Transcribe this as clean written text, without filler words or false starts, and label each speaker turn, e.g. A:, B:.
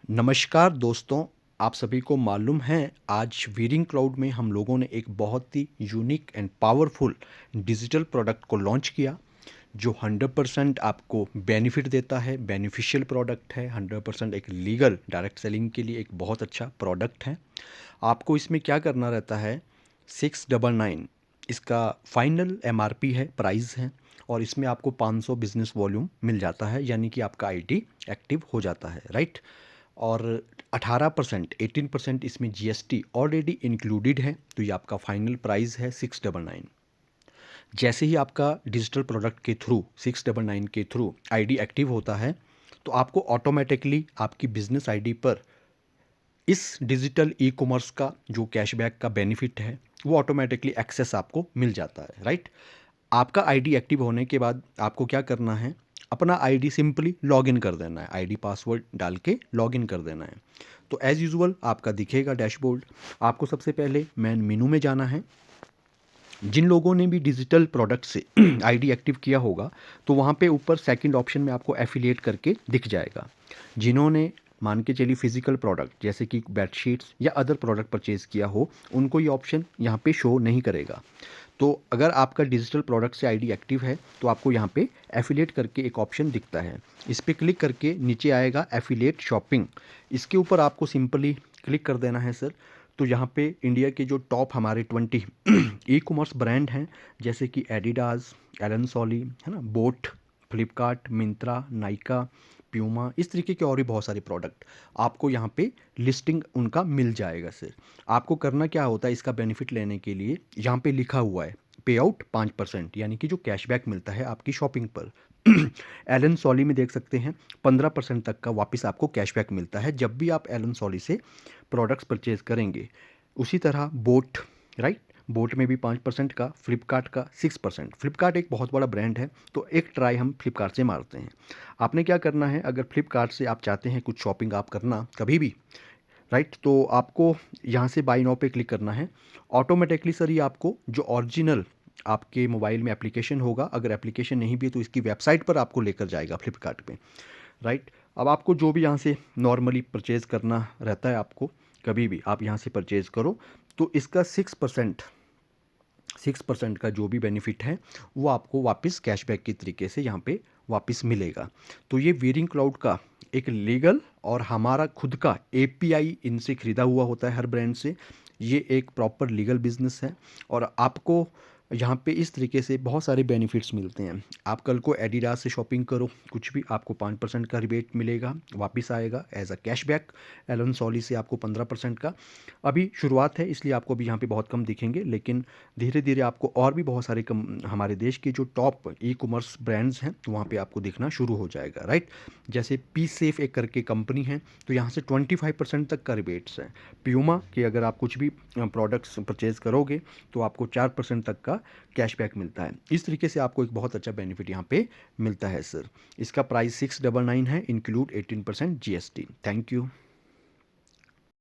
A: नमस्कार दोस्तों, आप सभी को मालूम है आज वीरिंग क्लाउड में हम लोगों ने एक बहुत ही unique and powerful digital product को लॉन्च किया जो 100% आपको बेनिफिट देता है। बेनिफिशियल प्रोडक्ट है, 100% एक लीगल डायरेक्ट सेलिंग के लिए एक बहुत अच्छा प्रोडक्ट है। आपको इसमें क्या करना रहता है, 699 इसका फाइनल एमआरपी है, प्राइस है, और इसमें आपको 500 बिजनेस वॉल्यूम मिल जाता है, यानी कि आपका आईडी एक्टिव हो जाता है, राइट। और 18% 18% इसमें जीएसटी ऑलरेडी इंक्लूडेड है, तो ये आपका फाइनल प्राइस है 699। जैसे ही आपका डिजिटल प्रोडक्ट के थ्रू 699 के थ्रू आईडी एक्टिव होता है, तो आपको ऑटोमेटिकली आपकी बिजनेस आईडी पर इस डिजिटल ई कॉमर्स का जो कैशबैक का बेनिफिट है वो ऑटोमेटिकली एक्सेस आपको मिल जाता है, राइट। आपका आईडी एक्टिव होने के बाद आपको क्या करना है, अपना आईडी सिंपली लॉगिन कर देना है, आईडी पासवर्ड डाल के लॉगिन कर देना है। तो एज़ यूजुअल आपका दिखेगा डैशबोर्ड। आपको सबसे पहले मेन मेनू में जाना है। जिन लोगों ने भी डिजिटल प्रोडक्ट से आईडी एक्टिव किया होगा, तो वहाँ पे ऊपर सेकंड ऑप्शन में आपको एफिलिएट करके दिख जाएगा। जिन्होंने मान के चलिए फिजिकल प्रोडक्ट जैसे कि बेडशीट्स या अदर प्रोडक्ट परचेज़ किया हो, उनको ये ऑप्शन यहाँ पे शो नहीं करेगा। तो अगर आपका डिजिटल प्रोडक्ट से आईडी एक्टिव है, तो आपको यहाँ पे एफिलिएट करके एक ऑप्शन दिखता है। इस पे क्लिक करके नीचे आएगा एफिलिएट शॉपिंग। इसके ऊपर आपको सिंपली क्लिक कर देना है सर। तो यहाँ पे इंडिया के जो टॉप हमारे 20 ई कॉमर्स ब्रांड हैं, जैसे कि एडिडास, एलन सोली, है ना, बोट, फ्लिपकार्ट, मिंत्रा, नाइका, प्यूमा, इस तरीके के और भी बहुत सारे प्रोडक्ट आपको यहाँ पे लिस्टिंग उनका मिल जाएगा सर। आपको करना क्या होता है, इसका बेनिफिट लेने के लिए यहाँ पे लिखा हुआ है पे आउट 5%, यानी कि जो कैशबैक मिलता है आपकी शॉपिंग पर। एलन सॉली में देख सकते हैं 15% तक का वापस आपको कैशबैक मिलता है जब भी आप एलन सॉली से प्रोडक्ट्स परचेज करेंगे। उसी तरह बोट, राइट, बोट में भी 5% का, फ्लिपकार्ट का 6%। फ्लिपकार्ट एक बहुत बड़ा ब्रांड है, तो एक ट्राई हम फ्लिपकार्ट से मारते हैं। आपने क्या करना है, अगर फ्लिपकार्ट से आप चाहते हैं कुछ शॉपिंग आप करना कभी भी, राइट, तो आपको यहाँ से बाय नाउ पे क्लिक करना है। ऑटोमेटिकली सर ये आपको जो ओरिजिनल आपके मोबाइल में एप्लीकेशन होगा, अगर एप्लीकेशन नहीं भी है तो इसकी वेबसाइट पर आपको लेकर जाएगा फ्लिपकार्ट पे, राइट। अब आपको जो भी यहाँ से नॉर्मली परचेज़ करना रहता है, आपको कभी भी आप यहाँ से परचेज़ करो, तो इसका 6% का जो भी बेनिफिट है वो आपको वापस कैशबैक की तरीके से यहाँ पे वापस मिलेगा। तो ये वीरिंग क्लाउड का एक लीगल और हमारा खुद का एपीआई इनसे ख़रीदा हुआ होता है हर ब्रांड से। ये एक प्रॉपर लीगल बिजनेस है और आपको यहाँ पे इस तरीके से बहुत सारे बेनिफिट्स मिलते हैं। आप कल को एडिडास से शॉपिंग करो, कुछ भी आपको 5% का रिबेट मिलेगा, वापस आएगा एज अ कैशबैक। एलन सॉली से आपको 15% का। अभी शुरुआत है इसलिए आपको अभी यहाँ पे बहुत कम दिखेंगे, लेकिन धीरे धीरे आपको और भी बहुत सारे कम हमारे देश के जो टॉप ई कॉमर्स ब्रांड्स हैं वहाँ पे आपको दिखना शुरू हो जाएगा, राइट। जैसे पी सेफ एक करके कंपनी है, तो यहाँ से 25% तक का रिबेट्स है। प्यूमा के अगर आप कुछ भी प्रोडक्ट्स परचेज करोगे तो आपको 4% तक का कैशबैक मिलता है। इस तरीके से आपको एक बहुत अच्छा बेनिफिट यहाँ पे मिलता है सर। इसका प्राइस 699 है, इंक्लूड 18% जीएसटी। Thank you.